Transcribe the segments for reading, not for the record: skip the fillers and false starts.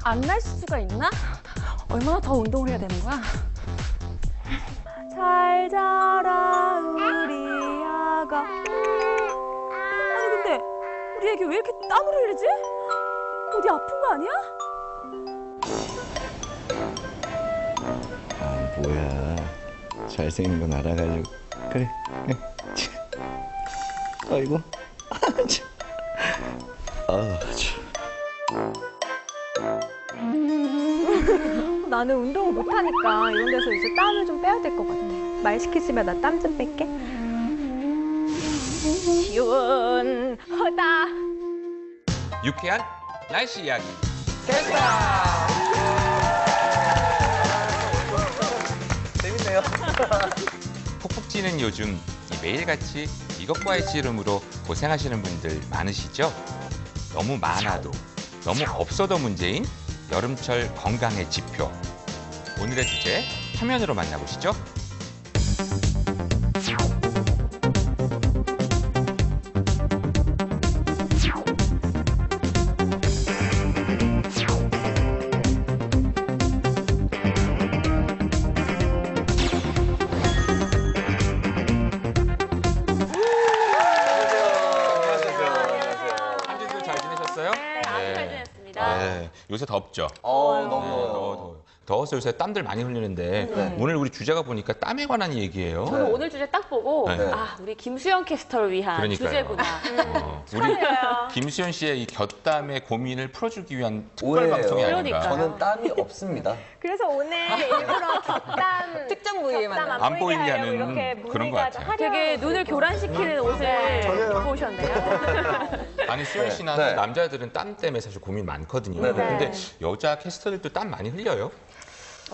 안 날 수가 있나? 얼마나 더 운동을 해야 되는 거야? 잘 자라 우리 아가. 아니 근데 우리 애기 왜 이렇게 땀을 흘리지? 어디 아픈 거 아니야? 아 뭐야, 잘생긴 건 알아가지고. 그래. 아이고. 나는 운동을 못하니까 이런 데서 이제 땀을 좀 빼야 될 것 같아. 말 시키시면 나 땀 좀 뺄게. 시원하다. 유쾌한 날씨 이야기. 재밌네요. 푹푹 찌는 요즘 매일같이 이것과의 씨름으로 고생하시는 분들 많으시죠? 너무 많아도 너무 없어도 문제인 여름철 건강의 지표. 오늘의 주제 화면으로 만나보시죠. 요새 덥죠? 너무 더워요. 더워서 요새 땀들 많이 흘리는데 오늘 우리 주제가 보니까 땀에 관한 얘기예요. 저는 오늘 주제 딱 보고 아, 우리 김수영 캐스터를 위한 그러니까요. 주제구나. 우리 김수현 씨의 이 곁땀의 고민을 풀어주기 위한 특별 방송이 아닌가. 저는 땀이 없습니다. 그래서 오늘 일부러 곁땀 특정 부위에만 안 보이게 하는 이렇게 그런 것 같아요. 되게 눈을 교란시키는 옷을 입고 오셨네요. 아니 수현 씨나 네. 남자들은 땀 때문에 사실 고민 많거든요. 네. 근데 여자 캐스터들도 땀 많이 흘려요?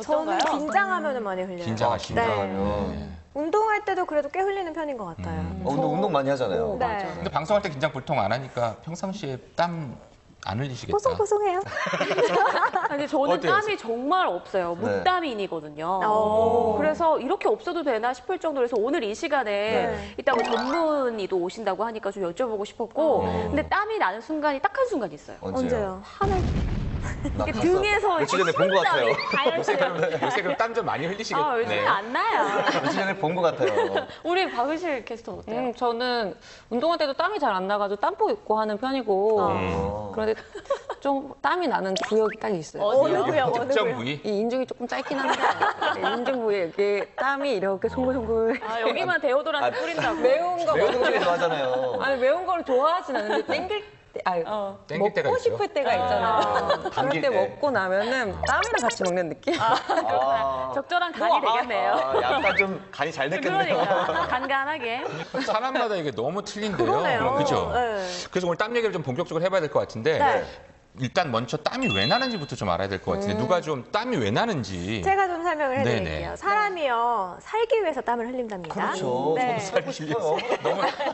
저는 긴장하면 많이 흘려요. 긴장하시면. 운동할 때도 그래도 꽤 흘리는 편인 것 같아요. 운동 많이 하잖아요. 네. 근데 방송할 때 긴장 보통 안 하니까 평상시에 땀 안 흘리시겠다. 보송보송해요. 근데 저는 어때요? 땀이 정말 없어요. 무땀인이거든요. 그래서 이렇게 없어도 되나 싶을 정도로 해서 오늘 이 시간에 이따가 전문의도 오신다고 하니까 좀 여쭤보고 싶었고 근데 땀이 나는 순간이 딱 한 순간 있어요. 언제요? 하늘. 이렇게 등에서 며칠 전에 본 것 같아요. 요새 그럼 땀 좀 많이 흘리시겠네. 아, 요즘에 안 나요. 며칠 전에 본 것 같아요. 우리 박은실 캐스터 어때요? 저는 운동할 때도 땀이 잘 안 나가지고 땀복 입고 하는 편이고 그런데 좀 땀이 나는 구역이 딱 있어요. 어디요? 특정 부위? 이 인중이 조금 짧긴 한데 인중 부위에 이렇게 땀이 이렇게 송글송글. 아, 여기만 데오도란트 뿌린다고. 매운 거 매운 거 좋아하잖아요. 아니 매운 거를 좋아하진 않는데 땡길 때, 땡길 때가 먹고 있죠. 싶을 때가 있잖아요. 그럴 당길 때 때. 먹고 나면은 땀이랑 같이 먹는 느낌. 적절한 간이 되겠네요. 약간 좀 간이 잘 됐겠네요. 그러니까 간간하게. 사람마다 이게 너무 틀린데요. 그러네요. 그죠? 네. 그래서 오늘 땀 얘기를 좀 본격적으로 해봐야 될 것 같은데 네. 일단 먼저 땀이 왜 나는지부터 좀 알아야 될 것 같은데 누가 좀 땀이 왜 나는지. 제가 좀 설명을 해드릴게요. 네네. 사람이요, 살기 위해서 땀을 흘린답니다. 그렇죠. 네. 살고 싶어요.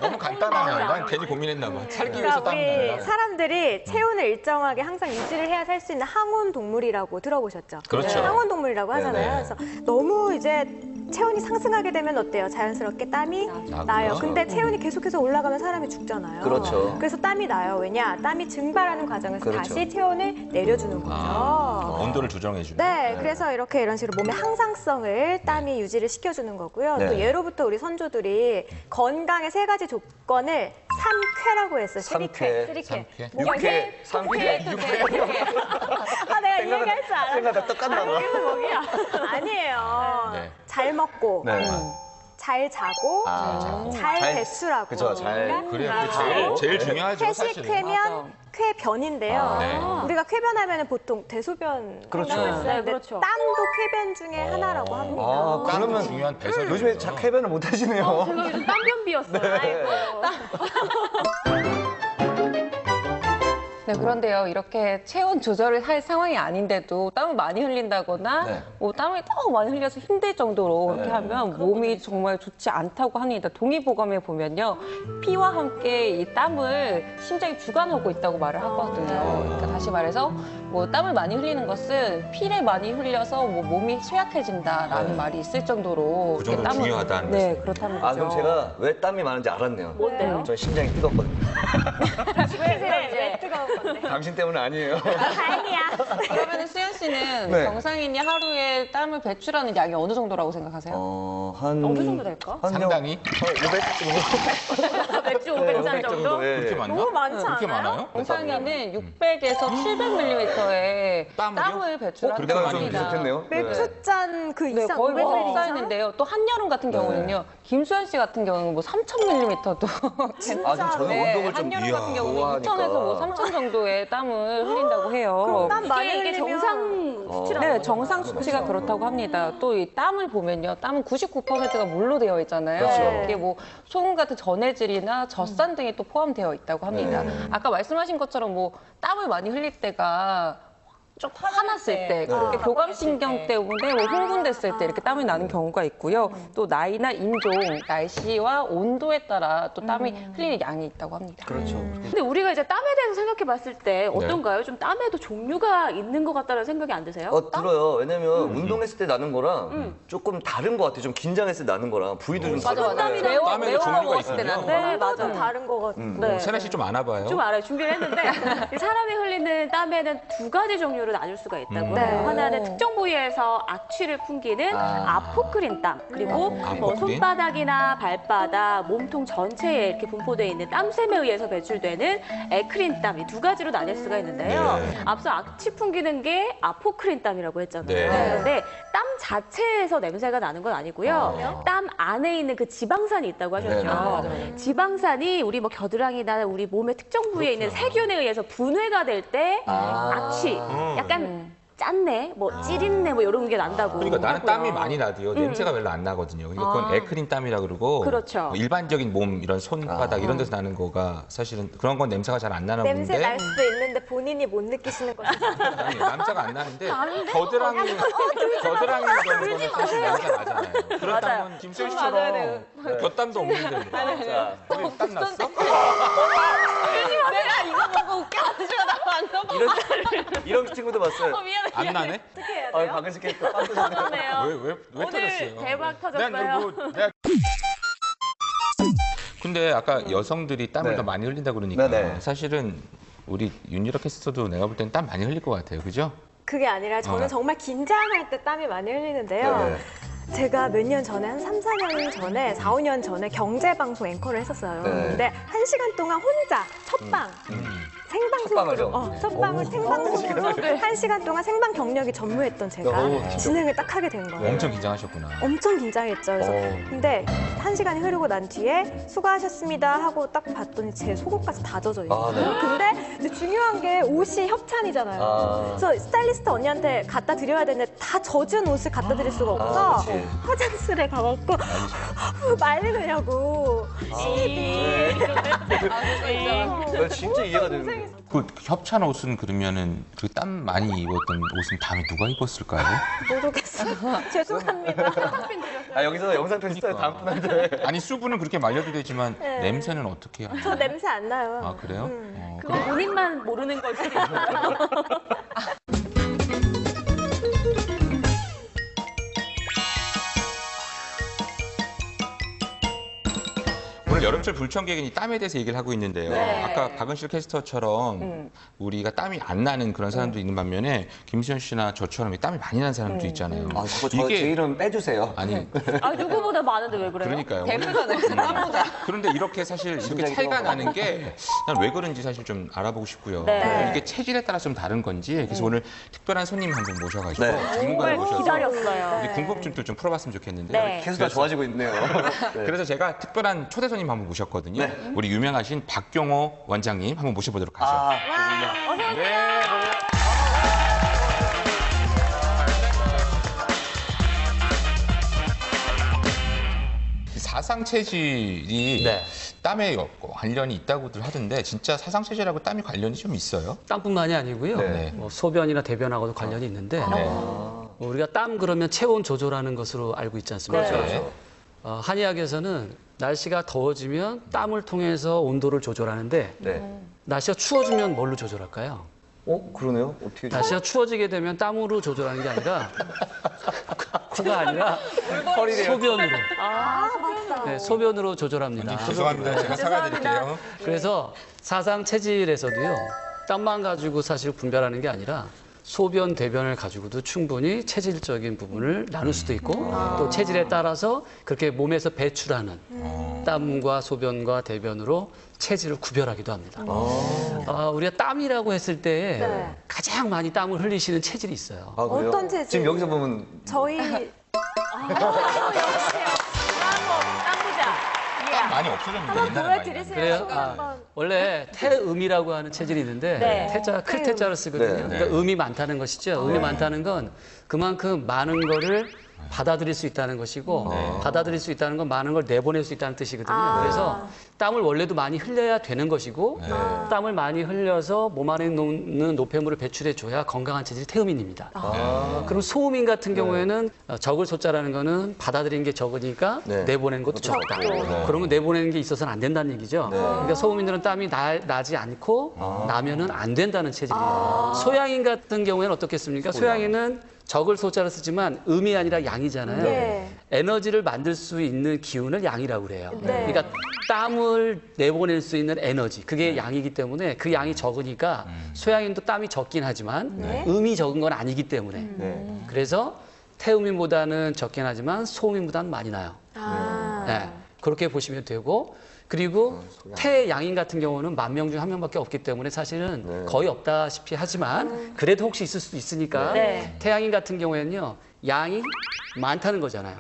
너무 간단하네요. 난 괜히 고민했나 봐. 살기 위해서 그러니까 땀이 우리 난다. 사람들이 체온을 일정하게 항상 유지를 해야 살 수 있는 항온 동물이라고 들어보셨죠? 그렇죠. 항온 동물이라고 하잖아요. 네네. 그래서 너무 이제 체온이 상승하게 되면 어때요? 자연스럽게 땀이 나요. 그렇죠. 근데 체온이 계속해서 올라가면 사람이 죽잖아요. 그렇죠. 그래서 땀이 나요. 왜냐? 땀이 증발하는 과정에서 그렇죠. 다시 체온을 내려주는 거죠. 온도를 조정해주는. 네, 그래서 이런 식으로 몸의 항상성을 땀이 유지를 시켜주는 거고요. 네. 또 예로부터 우리 선조들이 건강의 세 가지 조건을 삼쾌라고 했어요. 삼쾌. 쓰리쾌. 삼쾌? 삼쾌, 육회. 아, 내가 이 얘기할 줄 알았어. 생각나 똑같나 봐. 아니에요. 네. 잘 먹고, 네. 잘 자고, 잘 배출하고. 그죠, 잘. 그러니까 그래요. 제일 중요하죠, 사실은. 쾌식쾌면 쾌변인데요. 네. 우리가 쾌변하면 보통 대소변 그렇죠. 생각했어요. 네, 근데 그렇죠. 땀도 쾌변 중에 하나라고 합니다. 아, 땀도 그러면 중요한 배설이 요즘에 쾌변을 못 하시네요. 제가 요즘 땀변비였어요. 아이고. 네, 그런데요, 이렇게 체온 조절을 할 상황이 아닌데도 땀을 많이 흘린다거나 네. 뭐 땀을 너무 많이 흘려서 힘들 정도로 그렇게 하면 몸이 정말 좋지 않다고 합니다. 동의보감에 보면요, 피와 함께 이 땀을 심장이 주관하고 있다고 말을 하거든요. 그러니까 다시 말해서 뭐 땀을 많이 흘리는 것은 피를 많이 흘려서 뭐 몸이 쇠약해진다라는 말이 있을 정도로 그 정도로 이렇게 중요하다는 네, 말씀이죠. 그렇다는 거죠. 그럼 제가 왜 땀이 많은지 알았네요. 뭔데요? 전 심장이 뜨겁거든요. 왜 뜨거운 건데. 당신 때문 아니에요. 다행이야. 그러면 수현 씨는 네. 정상인이 하루에 땀을 배출하는 양이 어느 정도라고 생각하세요? 어느 정도 될까? 상당히 500 정도. 맥주 500잔 정도? 예. 그렇게 많나? 너무 많지 그렇게 않아요? 많아요? 정상인은 600에서 700ml의 땀을요? 땀을 배출하는 그렇게 내가 많이 좀 겁니다. 비슷했네요. 맥주잔 그 네, 이상 거의 500ml 뭐 이상? 쌓이는데요. 또 한여름 같은 경우는요. 김수현 씨 같은 경우는 뭐 3000ml도 아, 지금 저는 네, 운동을 좀 한여름 같은 경우는 좋아하니까. 2000에서 뭐 3000 정도의 땀을 흘린다고 해요. 땀 많이 이게 흘리면 정상 수치라는 네, 거죠? 정상 수치가 그렇다고 합니다. 또 이 땀을 보면요. 땀은 99%가 물로 되어 있잖아요. 그렇죠. 이게 뭐 소금 같은 전해질이나 젖산 등이 또 포함되어 있다고 합니다. 아까 말씀하신 것처럼 뭐 땀을 많이 흘릴 때가 좀 화났을 때, 그렇게 교감신경 때문에 뭐 흥분됐을 때 이렇게 땀이 나는 경우가 있고요. 또 나이나 인종, 날씨와 온도에 따라 또 땀이 흘리는 양이 있다고 합니다. 그렇죠. 근데 우리가 이제 땀에 대해서 생각해 봤을 때 어떤가요? 좀 땀에도 종류가 있는 것 같다는 생각이 안 드세요? 들어요. 왜냐면 운동했을 때 나는 거랑 조금 다른 것 같아요. 좀 긴장했을 때 나는 거랑 부위도 좀 맞아, 맞아. 다른데. 매워 땀에도 종류가 먹었을 때 있군요. 나는 네, 거. 맞아. 다른 거 같아. 네. 세나 씨 좀 아나봐요. 좀 알아요. 준비를 했는데 이 사람이 흘리는 땀에는 두 가지 종류로 나눌 수가 있다고 해요. 네. 하나는 특정 부위에서 악취를 풍기는 아포크린 땀, 그리고 뭐 아포크린? 손바닥이나 발바닥, 몸통 전체에 이렇게 분포되어 있는 땀샘에 의해서 배출되는 에크린 땀, 이 두 가지로 나뉠 수가 있는데요. 네. 앞서 악취 풍기는 게 아포크린 땀이라고 했잖아요. 네. 그런데 땀 자체에서 냄새가 나는 건 아니고요. 땀 안에 있는 그 지방산이 있다고 하셨죠. 네, 맞아요. 지방산이 우리 뭐 겨드랑이나 우리 몸의 특정 부위에 있는 세균에 의해서 분해가 될 때 악취, 약간 짠내, 뭐 찌린내, 뭐 이런 게 난다고. 그러니까 나는 하고요. 땀이 많이 나도요. 냄새가 별로 안 나거든요. 그러니까 그건 에크린 땀이라 그러고 그렇죠. 뭐 일반적인 몸 이런 손바닥 이런 데서 나는 거가 사실은 그런 건 냄새가 잘 안 나는 냄새 건데 날 수도 있는데 본인이 못 느끼시는 거죠. 아니, 남자가 안 나는데 겨드랑이 정도는 사실 냄새 나잖아요. 그렇다면 김수현 씨처럼 곁땀도 없는데 뭐. 우리 땀 났어? 내가 이거 보고 웃겨가지고 나 완전 이런 친구도 봤어요. 안 나네? 방금 시켰다. 빵 터졌네. 왜 터졌어요? 오늘 대박 터졌어요. 내가 근데 아까 여성들이 땀을 네. 더 많이 흘린다 그러니까 네네. 사실은 우리 윤유라 캐스터도 내가 볼 땐 땀 많이 흘릴 것 같아요. 그죠? 그게 아니라 저는 정말 긴장할 때 땀이 많이 흘리는데요. 네네. 제가 몇 년 전에, 한 3, 4년 전에, 4, 5년 전에 경제방송 앵커를 했었어요. 네. 근데 1시간 동안 혼자 첫방, 생방송으로, 첫방을요? 첫방을 생방송으로 1시간 동안 생방 경력이 전무했던 제가 진행을 딱 하게 된 거예요. 엄청 긴장하셨구나. 엄청 긴장했죠. 그래서 근데 1시간이 흐르고 난 뒤에 수고하셨습니다 하고 딱 봤더니 제 속옷까지 다 젖어 있어요. 아, 네. 근데 이제 중요한 게 옷이 협찬이잖아요. 아. 그래서 스타일리스트 언니한테 갖다 드려야 되는데 다 젖은 옷을 갖다 드릴 수가 없어서 그치. 화장실에 가갖고 말리느냐고. 나 진짜 이해가 되는 그 협찬 옷은 그러면은 그 땀 많이 입었던 옷은 다음에 누가 입었을까요? 모르겠어요. 죄송합니다. 여기서 영상 편집해요. 다음 분한테. 아니 수분은 그렇게 말려도 되지만 네. 냄새는 어떻게 해요? 저 냄새 안 나요. 아 그래요? 그거 본인만 모르는 걸 수도 있어요. 오늘 여름철 불청객이 땀에 대해서 얘기를 하고 있는데요. 네. 아까 박은실 캐스터처럼 우리가 땀이 안 나는 그런 사람도 있는 반면에 김수현 씨나 저처럼 땀이 많이 나는 사람도 있잖아요. 자꾸 제 이름 빼주세요. 아니 아, 누구보다 많은데 왜 그래요? 그러니까요. 대표잖아요. 땀보다. 그런데 이렇게 사실 이렇게 심장이 차이가 뛰어가. 나는 게 난 왜 그런지 사실 좀 알아보고 싶고요. 네. 이게 체질에 따라서 좀 다른 건지 그래서 오늘 특별한 손님 한 분 모셔가지고 네. 전문가를 모셔서 기다렸어요. 우리 궁금증도 좀 풀어봤으면 좋겠는데 네. 계속 다 좋아지고 있네요. 네. 그래서 제가 특별한 초대 손님 한 분 모셨거든요. 우리 유명하신 박경호 원장님 한번 모셔보도록 하죠. 네. 사상 체질이 땀에 관련이 있다고들 하던데 진짜 사상 체질하고 땀이 관련이 좀 있어요? 땀뿐만이 아니고요. 네. 뭐 소변이나 대변하고도 관련이 있는데 우리가 땀 그러면 체온 조절하는 것으로 알고 있지 않습니까? 그렇죠. 한의학에서는 날씨가 더워지면 땀을 통해서 온도를 조절하는데 네. 날씨가 추워지면 뭘로 조절할까요? 그러네요. 어떻게 날씨가 추워지게 되면 땀으로 조절하는 게 아니라 코가 아니라 소변으로. 네, 소변으로 조절합니다. 죄송합니다. 제가 사과드릴게요. 그래서 사상 체질에서도요. 땀만 가지고 사실 분별하는 게 아니라 소변, 대변을 가지고도 충분히 체질적인 부분을 나눌 수도 있고 또 체질에 따라서 그렇게 몸에서 배출하는 땀과 소변과 대변으로 체질을 구별하기도 합니다. 우리가 땀이라고 했을 때 가장 많이 땀을 흘리시는 체질이 있어요. 그래요? 어떤 체질? 지금 여기서 보면 저희 땀 많이 없어졌는데 옛날에 많이 났는데. 그래요? 원래 태음이라고 하는 체질이 있는데 태자가 클 태자를 쓰거든요. 네. 그러니까 음이 많다는 것이죠. 음이 많다는 건 그만큼 많은 거를 받아들일 수 있다는 것이고 받아들일 수 있다는 건 많은 걸 내보낼 수 있다는 뜻이거든요. 그래서 땀을 원래도 많이 흘려야 되는 것이고 땀을 많이 흘려서 몸 안에 있는 노폐물을 배출해 줘야 건강한 체질이 태음인입니다. 그럼 소음인 같은 경우에는 적을 소자라는 거는 받아들이는 게 적으니까 내보내는 것도 적다. 그러면 내보내는 게 있어서는 안 된다는 얘기죠. 그러니까 소음인들은 땀이 나지 않고 나면은 안 된다는 체질이에요. 소양인 같은 경우에는 어떻겠습니까? 소양인은 적을 소자로 쓰지만 음이 아니라 양이잖아요. 에너지를 만들 수 있는 기운을 양이라고 그래요. 그러니까 땀을 내보낼 수 있는 에너지, 그게 양이기 때문에 그 양이 적으니까 소양인도 땀이 적긴 하지만 음이 적은 건 아니기 때문에 그래서 태음인보다는 적긴 하지만 소음인보다는 많이 나요. 네, 그렇게 보시면 되고 그리고 태양인 같은 경우는 10,000명 중 1명밖에 없기 때문에 사실은 거의 없다시피 하지만 그래도 혹시 있을 수도 있으니까 태양인 같은 경우에는요 양이 많다는 거잖아요.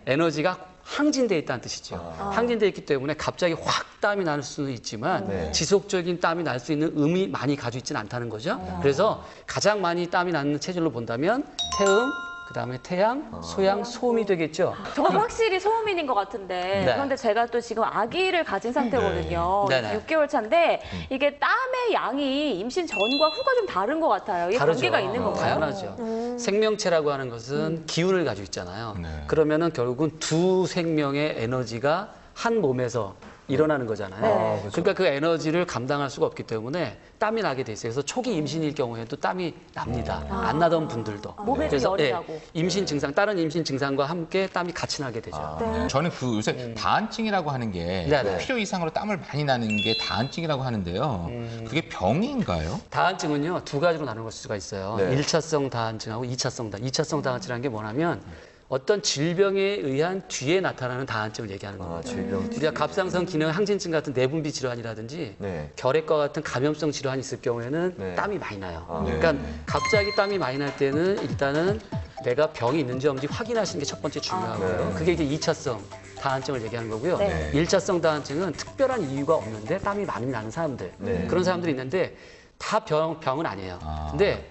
에너지가 항진돼 있다는 뜻이죠. 항진돼 있기 때문에 갑자기 확 땀이 날 수는 있지만 지속적인 땀이 날 수 있는 음이 많이 가지고 있지는 않다는 거죠. 그래서 가장 많이 땀이 나는 체질로 본다면 태음, 그다음에 태양, 소양, 소음이 되겠죠. 저는 확실히 소음인인 것 같은데 그런데 제가 또 지금 아기를 가진 상태거든요. 6개월 차인데 이게 땀의 양이 임신 전과 후가 좀 다른 것 같아요. 이게 다르죠. 관계가 있는 건가요? 당연하죠. 생명체라고 하는 것은 기운을 가지고 있잖아요. 그러면은 결국은 두 생명의 에너지가 한 몸에서 일어나는 거잖아요. 그러니까 그 에너지를 감당할 수가 없기 때문에 땀이 나게 돼 있어요. 그래서 초기 임신일 경우에도 땀이 납니다. 안 나던 분들도. 몸에 좀 열이 나고. 임신 증상, 다른 임신 증상과 함께 땀이 같이 나게 되죠. 저는 그 요새 다한증이라고 하는 게 필요 이상으로 땀을 많이 나는 게 다한증이라고 하는데요. 그게 병인가요? 다한증은요, 두 가지로 나눌 수가 있어요. 1차성 다한증하고 2차성 다한증. 2차성 다한증이라는 게 뭐냐면 어떤 질병에 의한 뒤에 나타나는 다한증을 얘기하는 겁니다. 우리가 갑상선 기능 항진증 같은 내분비 질환이라든지 결핵과 같은 감염성 질환이 있을 경우에는 땀이 많이 나요. 그러니까 갑자기 땀이 많이 날 때는 일단은 내가 병이 있는지 없는지 확인하시는 게 첫 번째 중요하고요. 그게 이제 2차성 다한증을 얘기하는 거고요. 1차성 다한증은 특별한 이유가 없는데 땀이 많이 나는 사람들. 그런 사람들이 있는데 다 병은 아니에요. 근데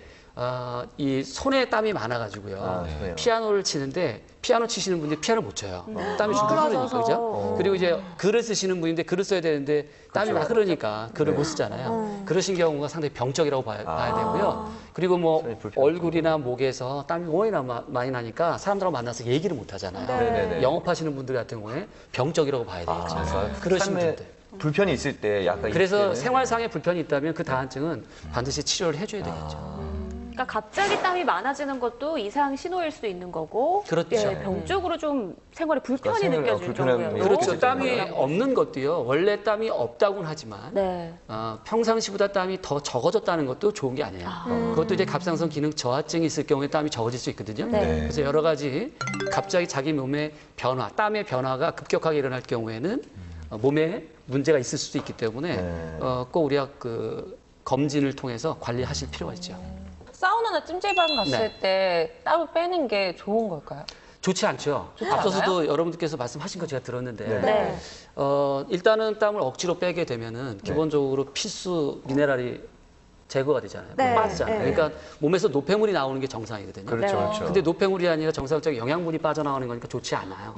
이 손에 땀이 많아가지고요. 피아노를 치는데 피아노 치시는 분들이 피아노를 못 쳐요. 땀이 줄줄 흐르니까, 그죠? 그리고 이제 글을 쓰시는 분인데 글을 써야 되는데 땀이 막 흐르니까 글을 못 쓰잖아요. 그러신 경우가 상당히 병적이라고 봐야 되고요. 그리고 뭐 얼굴이나 목에서 땀이 워낙 많이 나니까 사람들하고 만나서 얘기를 못 하잖아요. 영업하시는 분들 같은 경우에 병적이라고 봐야 되겠죠. 그러신 분들. 불편이 있을 때 약간 그래서 생활상의 불편이 있다면 그 다한증은 반드시 치료를 해줘야 되겠죠. 그러니까 갑자기 땀이 많아지는 것도 이상 신호일 수도 있는 거고 그렇죠. 병적으로 좀 생활에 불편이 느껴질 정도예요. 그렇죠. 땀이 없는 것도요. 원래 땀이 없다고는 하지만 평상시보다 땀이 더 적어졌다는 것도 좋은 게 아니에요. 그것도 이제 갑상선 기능 저하증이 있을 경우에 땀이 적어질 수 있거든요. 그래서 여러 가지 갑자기 자기 몸의 변화, 땀의 변화가 급격하게 일어날 경우에는 몸에 문제가 있을 수도 있기 때문에 꼭 우리가 그 검진을 통해서 관리하실 필요가 있죠. 사우나나 찜질방 갔을 때 땀을 빼는 게 좋은 걸까요? 좋지 않죠. 앞서서도 않아요? 여러분들께서 말씀하신 거 제가 들었는데 일단은 땀을 억지로 빼게 되면은 기본적으로 필수 미네랄이 제거가 되잖아요. 빠지잖아요. 그러니까 몸에서 노폐물이 나오는 게 정상이거든요. 그렇죠. 근데 노폐물이 아니라 정상적인 영양분이 빠져나오는 거니까 좋지 않아요.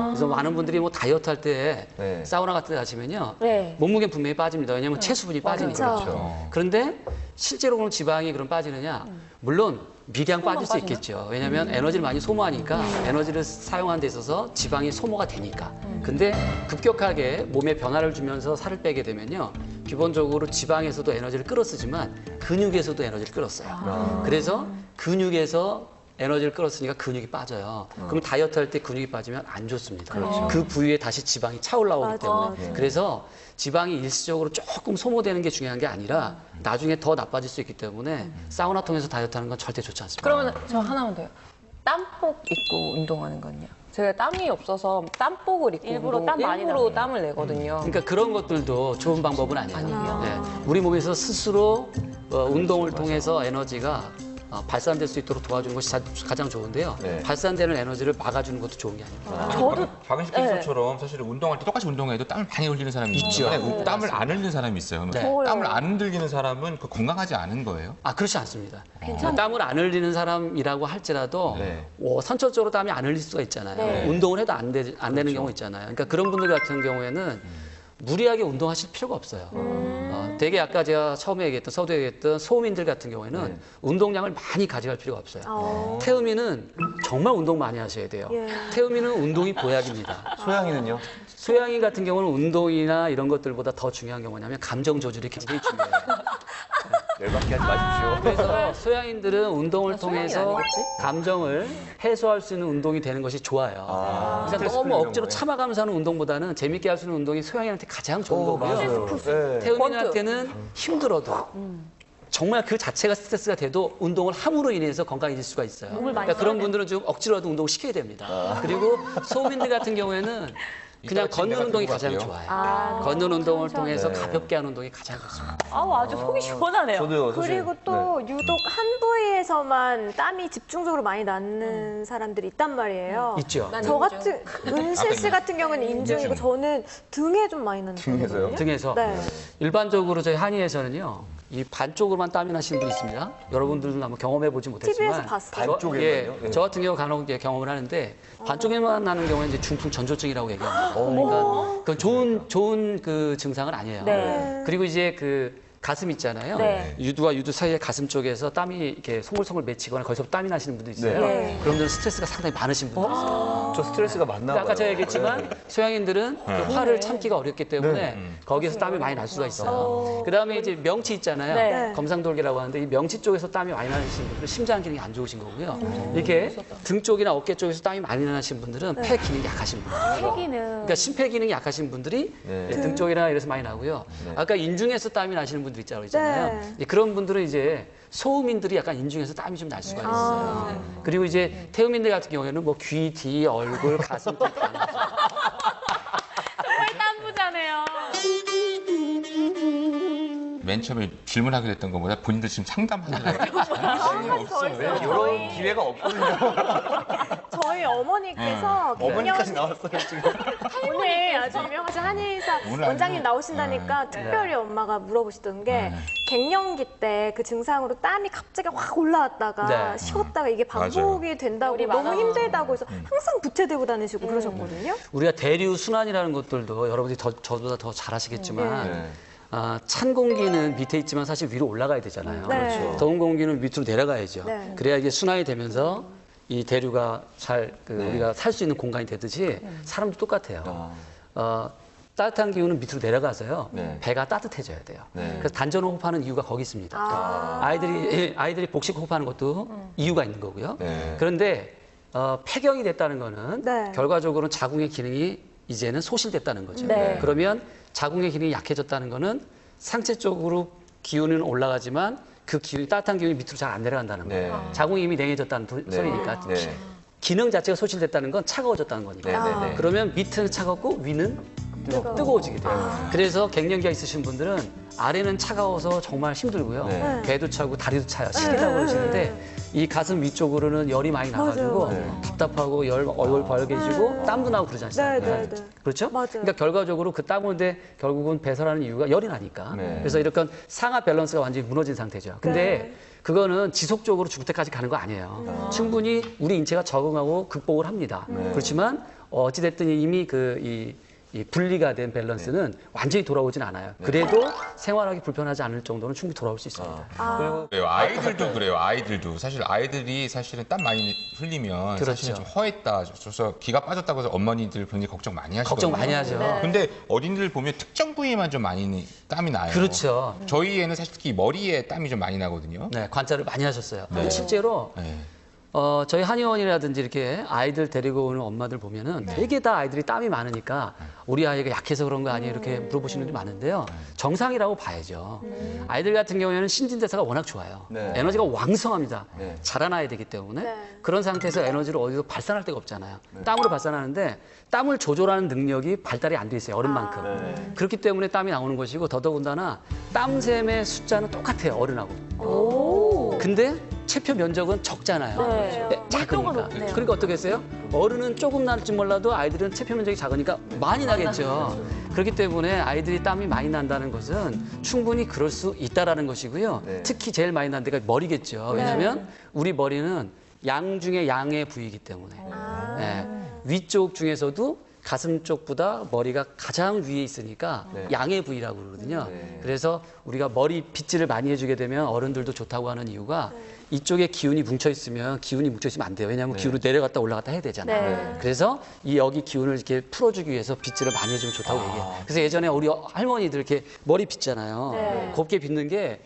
그래서 많은 분들이 뭐 다이어트 할 때 사우나 같은 데 가시면요. 몸무게 분명히 빠집니다. 왜냐하면 체수분이 빠지니까. 그런데 실제로 그럼 지방이 그럼 빠지느냐? 물론 미량 빠질 수 있겠죠. 왜냐하면 에너지를 많이 소모하니까 에너지를 사용하는 데 있어서 지방이 소모가 되니까. 근데 급격하게 몸에 변화를 주면서 살을 빼게 되면요. 기본적으로 지방에서도 에너지를 끌어쓰지만 근육에서도 에너지를 끌었어요. 그래서 근육에서 에너지를 끌었으니까 근육이 빠져요. 그럼 다이어트 할 때 근육이 빠지면 안 좋습니다. 그 부위에 다시 지방이 차 올라오기 때문에. 그래서 지방이 일시적으로 조금 소모되는 게 중요한 게 아니라 나중에 더 나빠질 수 있기 때문에 사우나 통해서 다이어트 하는 건 절대 좋지 않습니다. 그러면 저 하나만 더요. 땀복 입고 운동하는 건요? 제가 땀이 없어서 땀복을 입고 일부러 땀 많이 일부러 땀을 내거든요. 그러니까 그런 것들도 좋은 방법은 아니에요. 네. 우리 몸에서 스스로 운동을 통해서 에너지가 발산될 수 있도록 도와주는 것이 가장 좋은데요. 네. 발산되는 에너지를 막아주는 것도 좋은 게 아닙니다. 저도 박은식 교수처럼 사실 운동할 때 똑같이 운동해도 땀을 많이 흘리는 사람이 있죠. 땀을 안 흘리는 사람이 있어요. 네. 땀을 안 흘리는 사람은 그 건강하지 않은 거예요? 그렇지 않습니다. 땀을 안 흘리는 사람이라고 할지라도 네. 선천적으로 땀이 안 흘릴 수가 있잖아요. 운동을 해도 안 되는 경우 있잖아요. 그러니까 그런 분들 같은 경우에는 무리하게 운동하실 필요가 없어요. 되게 아까 제가 처음에 얘기했던 서두에 얘기했던 소음인들 같은 경우에는 운동량을 많이 가져갈 필요가 없어요. 태음인은 정말 운동 많이 하셔야 돼요. 태음인은 운동이 보약입니다. 소양이는요? 소양인 같은 경우는 운동이나 이런 것들보다 더 중요한 게 뭐냐면 감정 조절이 굉장히 중요해요. 열받게 하지 마십시오. 그래서 소양인들은 운동을 통해서 감정을 해소할 수 있는 운동이 되는 것이 좋아요. 그래서 너무 억지로 참아가면서 하는 운동보다는 재밌게 할 수 있는 운동이 소양인한테 가장 좋은 거고요. 네. 태음인한테는 힘들어도 정말 그 자체가 스트레스가 돼도 운동을 함으로 인해서 건강해질 수가 있어요. 그러니까 그런 분들은 좀 억지로라도 운동을 시켜야 됩니다. 그리고 소음인들 같은 경우에는 그냥 걷는 운동이 가장 좋아요. 걷는 운동을 통해서 가볍게 하는 운동이 가장 좋습니다. 아주 속이 시원하네요. 저도요. 사실. 그리고 또 유독 한 부위에서만 땀이 집중적으로 많이 나는 사람들이 있단 말이에요. 있죠. 저 같은 은실 씨 같은 경우는 인중이고 저는 등에 좀 많이 나는 등에서요? 편이거든요. 등에서 네. 일반적으로 저희 한의에서는요. 이 반쪽으로만 땀이 나시는 분이 있습니다. 여러분들도 한번 경험해 보지 못했지만 TV에서 봤어요. 반쪽에만요? 저 같은 경우 간혹 경험을 하는데 반쪽에만 나는 경우는 이제 중풍 전조증이라고 얘기합니다. 그러니까 그건 좋은 그 증상은 아니에요. 네. 그리고 이제 그 가슴 있잖아요. 네. 유두와 유두 사이의 가슴 쪽에서 땀이 이렇게 송글송글 맺히거나 거기서 땀이 나시는 분도 있어요. 네. 그런 분들은 스트레스가 상당히 많으신 분도 있어요. 저 스트레스가 많나 봐요. 아까 제가 얘기했지만 소양인들은 그 화를 참기가 어렵기 때문에 거기에서 땀이 많이 날 수가 있어요. 그다음에 이제 명치 있잖아요. 네. 검상돌기라고 하는데 이 명치 쪽에서 땀이 많이 나시는 분들은 심장 기능이 안 좋으신 거고요. 이렇게 등 쪽이나 어깨 쪽에서 땀이 많이 나시는 분들은 폐 기능이 약하신 분들. 폐기는 그러니까 심폐 기능이 약하신 분들이 등 쪽이나 이래서 많이 나고요. 아까 인중에서 땀이 나시는 분들 있잖아요. 이제 그런 분들은 이제 소음인들이 약간 인중에서 땀이 좀 날 수가 있어요. 그리고 이제 태음인들 같은 경우에는 뭐 귀, 뒤, 얼굴, 가슴 다 나죠. 정말 땀부자네요. 맨 처음에 질문하게 됐던 것보다 본인들 지금 상담하려고 없어요. 이런 기회가 없거든요. 저희 어머니께서 어머니까지 나왔어요, 지금. 오늘 아주 유명하신 한의사 오늘 원장님 아니면- 나오신다니까 특별히 엄마가 물어보시던 게 갱년기 때 그 증상으로 땀이 갑자기 확 올라왔다가 네. 식었다가 이게 반복이 된다고 너무 힘들다고 해서 항상 부채들고 다니시고 그러셨거든요. 우리가 대류 순환이라는 것들도 여러분들이 저보다 더 잘 아시겠지만 네. 찬 공기는 밑에 있지만 사실 위로 올라가야 되잖아요. 네. 그렇죠. 더운 공기는 밑으로 내려가야죠. 네. 그래야 이게 순환이 되면서 이 대류가 잘 우리가 살 수 있는 공간이 되듯이 사람도 똑같아요. 따뜻한 기운은 밑으로 내려가서요. 네. 배가 따뜻해져야 돼요. 네. 그래서 단전 호흡하는 이유가 거기 있습니다. 아이들이 복식 호흡하는 것도 이유가 있는 거고요. 네. 그런데 폐경이 됐다는 거는 네. 결과적으로는 자궁의 기능이 이제는 소실됐다는 거죠. 네. 그러면 자궁의 기능이 약해졌다는 거는 상체 쪽으로 기운은 올라가지만 그 기운이 따뜻한 기운이 밑으로 잘 안 내려간다는 거예요. 네. 자궁이 이미 냉해졌다는 소리니까 네. 기능 자체가 소실됐다는 건 차가워졌다는 거니까. 네, 네. 그러면 밑은 차갑고 위는 뜨거워지게 돼요. 그래서 갱년기가 있으신 분들은 아래는 차가워서 정말 힘들고요. 네. 배도 차고 다리도 차요. 시리다고 그러시는데 이 가슴 위쪽으로는 열이 많이 나가지고 맞아요. 답답하고 얼굴 벌게지고 땀도 나고 그러지 않습니까? 네, 네, 네. 그렇죠? 맞아요. 그러니까 결과적으로 그 땀 오는데 결국은 배설하는 이유가 열이 나니까. 네. 그래서 이렇게 상하 밸런스가 완전히 무너진 상태죠. 근데 그거는 지속적으로 죽을 때까지 가는 거 아니에요. 충분히 우리 인체가 적응하고 극복을 합니다. 그렇지만 어찌됐든 이미 이 이 분리가 된 밸런스는 완전히 돌아오진 않아요. 그래도 생활하기 불편하지 않을 정도는 충분히 돌아올 수 있습니다. 그래요. 아이들도 그래요. 아이들도 사실 아이들이 사실은 땀 많이 흘리면 그렇죠. 사실은 좀 허했다, 그래서 기가 빠졌다고 해서 어머니들 굉장히 걱정 많이 하시거든요. 걱정 많이 하죠. 근데 어린이들 보면 특정 부위에만 좀 많이 땀이 나요. 그렇죠. 저희 애는 사실 특히 머리에 땀이 좀 많이 나거든요. 네, 관찰을 많이 하셨어요. 근데 실제로 네. 저희 한의원이라든지 이렇게 아이들 데리고 오는 엄마들 보면은 되게 다 아이들이 땀이 많으니까 우리 아이가 약해서 그런 거 아니에요? 이렇게 물어보시는 분들이 많은데요. 정상이라고 봐야죠. 아이들 같은 경우에는 신진대사가 워낙 좋아요. 네. 에너지가 왕성합니다. 네. 자라나야 되기 때문에 네. 그런 상태에서 에너지를 어디서 발산할 데가 없잖아요. 땀으로 발산하는데 땀을 조절하는 능력이 발달이 안 돼 있어요. 어른만큼. 그렇기 때문에 땀이 나오는 것이고 더더군다나 땀샘의 숫자는 똑같아요. 어른하고. 근데 체표 면적은 적잖아요. 네. 작으니까. 그러니까 어떻게 했어요? 어른은 조금 날지 몰라도 아이들은 체표 면적이 작으니까 많이 나겠죠. 그렇기 때문에 아이들이 땀이 많이 난다는 것은 충분히 그럴 수 있다라는 것이고요. 네. 특히 제일 많이 난 데가 머리겠죠. 왜냐하면 우리 머리는 양 중에 양의 부위이기 때문에 네. 위쪽 중에서도 가슴 쪽보다 머리가 가장 위에 있으니까 양의 부위라고 그러거든요. 그래서 우리가 머리 빗질을 많이 해주게 되면 어른들도 좋다고 하는 이유가 이쪽에 기운이 뭉쳐 있으면 기운이 뭉쳐 있으면 안 돼요. 왜냐하면 기운을 내려갔다 올라갔다 해야 되잖아요. 그래서 이 여기 기운을 이렇게 풀어주기 위해서 빗질을 많이 해주면 좋다고 얘기해요. 그래서 예전에 우리 할머니들 이렇게 머리 빗잖아요. 곱게 빗는 게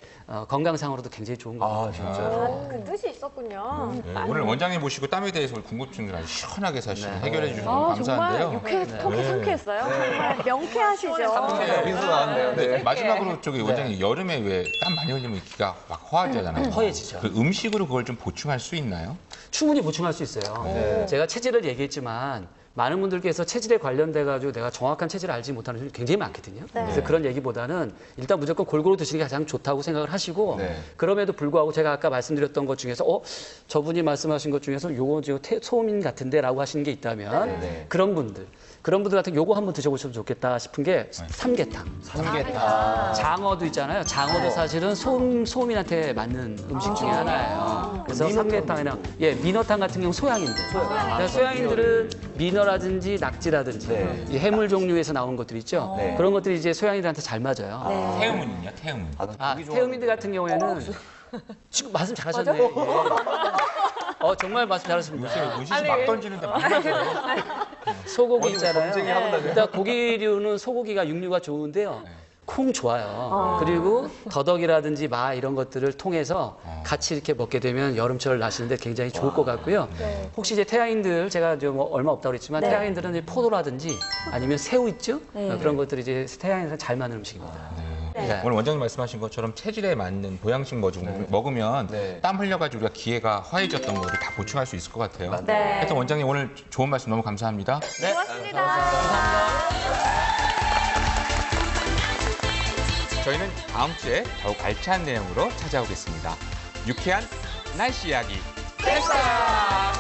건강상으로도 굉장히 좋은 거예요. 아, 진짜요? 그 뜻이 있었군요. 네, 오늘 원장님 모시고 땀에 대해서 궁금증을 아주 시원하게 사실 해결해 주셔서 너무 감사한데요. 속이 상쾌했어요. 정말 명쾌하시죠. 민수 나왔네요. 네, 네. 마지막으로 저기 원장님 여름에 왜 땀 많이 흘리면 기가 막 허하잖아요. 허해지죠. 그 음식으로 그걸 좀 보충할 수 있나요? 충분히 보충할 수 있어요. 제가 체질을 얘기했지만 많은 분들께서 체질에 관련돼 가지고 내가 정확한 체질을 알지 못하는 분이 굉장히 많거든요. 그래서 그런 얘기보다는 일단 무조건 골고루 드시는 게 가장 좋다고 생각을 하시고 그럼에도 불구하고 제가 아까 말씀드렸던 것 중에서 저분이 말씀하신 것 중에서 요거 지금 소음인 같은데라고 하시는 게 있다면 그런 분들 같은 요거 한번 드셔보시면 좋겠다 싶은 게 삼계탕. 장어도 있잖아요. 장어도 사실은 소음인한테 맞는 음식 중에 하나예요. 그래서 삼계탕이랑 민어탕 같은 경우 소양인들. 그러니까 소양인들은 민어라든지 낙지라든지 이 해물 종류에서 나오는 것들 있죠. 그런 것들이 이제 소양인들한테 잘 맞아요. 태음은요? 태음은? 태음인들 같은 경우에는 지금 말씀 잘하셨네요. 정말 말씀 잘하셨습니다. 문신 씨 막 던지는데 막 소고기 있잖아요. 일단 고기류는 소고기가 육류가 좋은데요. 콩 좋아요. 그리고 더덕이라든지 마 이런 것들을 통해서 같이 이렇게 먹게 되면 여름철 나시는데 굉장히 좋을 것 같고요. 혹시 이제 태양인들 제가 이제 뭐 얼마 없다고 그랬지만 태양인들은 이제 포도라든지 아니면 새우 있죠? 그런 것들이 이제 태양인들은 잘 맞는 음식입니다. 네. 오늘 원장님 말씀하신 것처럼 체질에 맞는 보양식 먹으면 땀 흘려가지고 우리가 기회가 허해졌던 거를 다 보충할 수 있을 것 같아요. 하여튼 원장님 오늘 좋은 말씀 너무 감사합니다. 네. 저희는 다음 주에 더욱 알찬 내용으로 찾아오겠습니다. 유쾌한 날씨 이야기. 됐다!